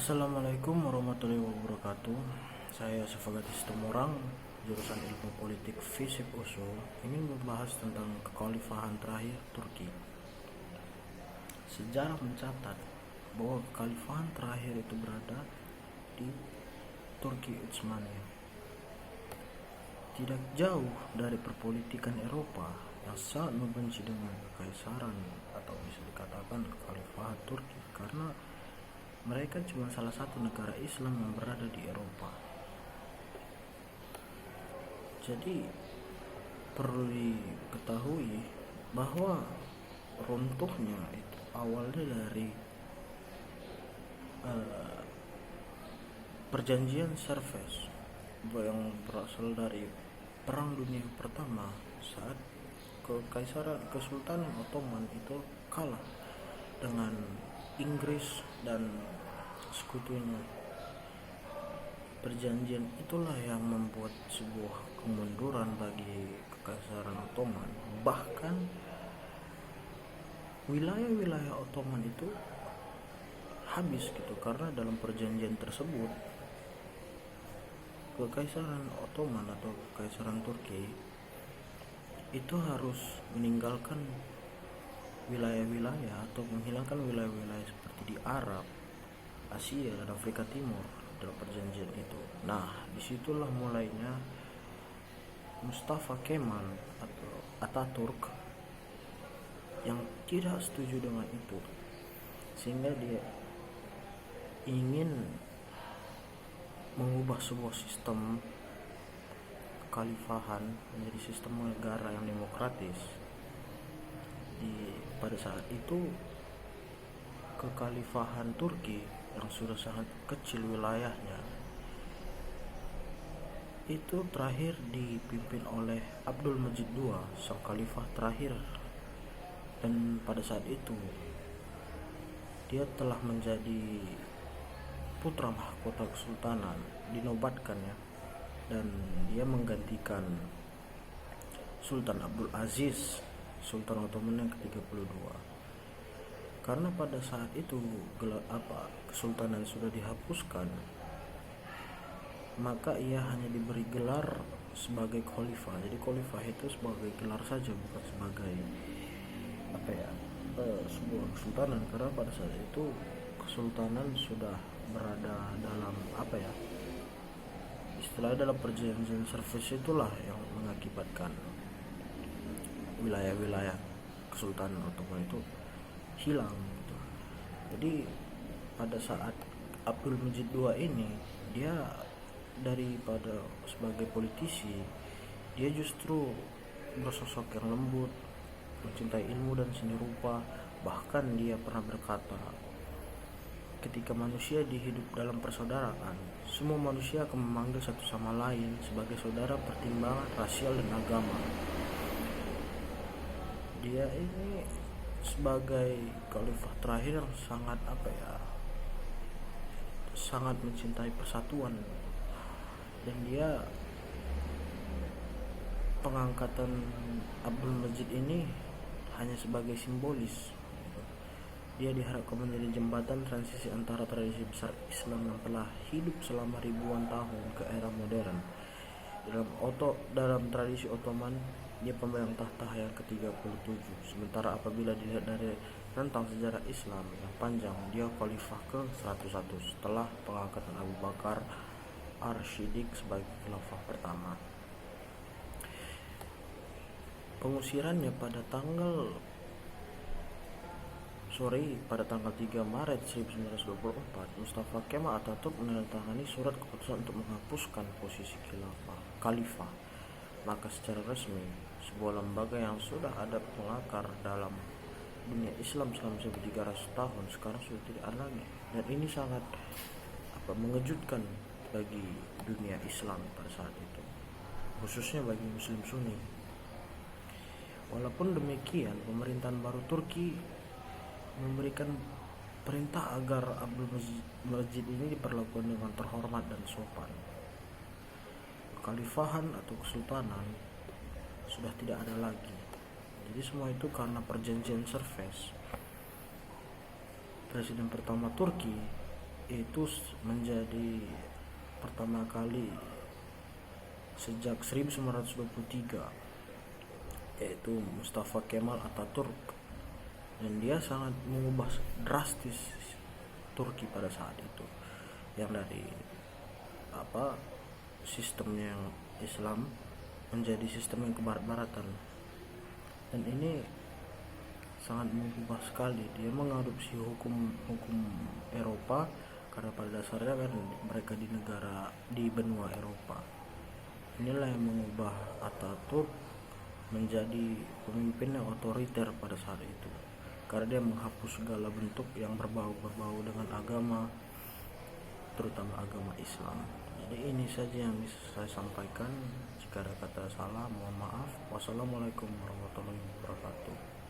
Assalamualaikum warahmatullahi wabarakatuh. Saya Sefagatis Tumorang, jurusan Ilmu Politik FISIP USU, ingin membahas tentang kekhalifahan terakhir Turki. Sejarah mencatat bahwa kekhalifahan terakhir itu berada di Turki Utsmania, tidak jauh dari perpolitikan Eropa yang sangat membenci dengan kekaisaran atau bisa dikatakan kekhalifahan Turki, karena mereka cuma salah satu negara Islam yang berada di Eropa. Jadi perlu diketahui bahwa runtuhnya itu awalnya dari perjanjian Versailles yang berasal dari Perang Dunia Pertama, saat Kesultanan Ottoman itu kalah dengan Inggris dan sekutunya. Perjanjian itulah yang membuat sebuah kemunduran bagi Kekaisaran Ottoman. Bahkan wilayah-wilayah Ottoman itu habis gitu, karena dalam perjanjian tersebut Kekaisaran Ottoman atau Kekaisaran Turki itu harus meninggalkan wilayah-wilayah atau menghilangkan wilayah-wilayah seperti di Arab, Asia, dan Afrika Timur dalam perjanjian itu. Nah, disitulah mulainya Mustafa Kemal atau Ataturk yang tidak setuju dengan itu, sehingga dia ingin mengubah sebuah sistem kekhalifahan menjadi sistem negara yang demokratis. Pada saat itu kekhalifahan Turki yang sudah sangat kecil wilayahnya itu terakhir dipimpin oleh Abdul Majid II, sang khalifah terakhir, dan pada saat itu dia telah menjadi putra mahkota kesultanan, dinobatkan ya, dan dia menggantikan Sultan Abdul Aziz, Sultan Ottoman yang ke-32. Karena pada saat itu kesultanan sudah dihapuskan, maka ia hanya diberi gelar sebagai khalifah. Jadi khalifah itu sebagai gelar saja, bukan sebagai sebuah kesultanan, karena pada saat itu kesultanan sudah berada dalam istilah dalam perjanjian Versailles. Itulah yang mengakibatkan wilayah-wilayah Kesultanan Ottoman itu hilang gitu. Jadi pada saat Abdul Majid II ini, dia daripada sebagai politisi, dia justru bersosok yang lembut, mencintai ilmu dan seni rupa. Bahkan dia pernah berkata, ketika manusia dihidup dalam persaudaraan, semua manusia akan memanggil satu sama lain sebagai saudara pertimbangan rasial dan agama. Dia ini sebagai khalifah terakhir yang sangat mencintai persatuan, dan dia pengangkatan Abdul Majid ini hanya sebagai simbolis. Dia diharapkan menjadi jembatan transisi antara tradisi besar Islam yang telah hidup selama ribuan tahun ke era modern. Dalam tradisi Ottoman, dia pemegang tahta yang ke-37. Sementara apabila dilihat dari rentang sejarah Islam yang panjang, dia khalifah ke-101 setelah pengangkatan Abu Bakar Ar-Shiddiq sebagai khalifah pertama. Pengusirannya pada tanggal 3 Maret 1924, Mustafa Kemal Atatürk menandatangani surat keputusan untuk menghapuskan posisi khalifah. Maka secara resmi, sebuah lembaga yang sudah ada pengakar dalam dunia Islam selama 1300 tahun sekarang sudah tidak ada lagi. Dan ini sangat mengejutkan bagi dunia Islam pada saat itu, khususnya bagi Muslim Sunni. Walaupun demikian, pemerintahan baru Turki memberikan perintah agar Abdul Majid ini diperlakukan dengan terhormat dan sopan. Kekhalifahan atau kesultanan sudah tidak ada lagi. Jadi semua itu karena perjanjian Versailles. Presiden pertama Turki itu menjadi pertama kali sejak 1923, yaitu Mustafa Kemal Ataturk, dan dia sangat mengubah drastis Turki pada saat itu, yang dari sistemnya yang Islam menjadi sistem yang kebarat-baratan. Dan ini sangat mengubah sekali. Dia mengadopsi hukum Eropa, karena pada dasarnya kan mereka di benua Eropa. Inilah yang mengubah Ataturk menjadi pemimpin yang otoriter pada saat itu, karena dia menghapus segala bentuk yang berbau dengan agama, terutama agama Islam. Jadi ini saja yang bisa saya sampaikan. Jika ada kata salah, mohon maaf. Wassalamualaikum warahmatullahi wabarakatuh.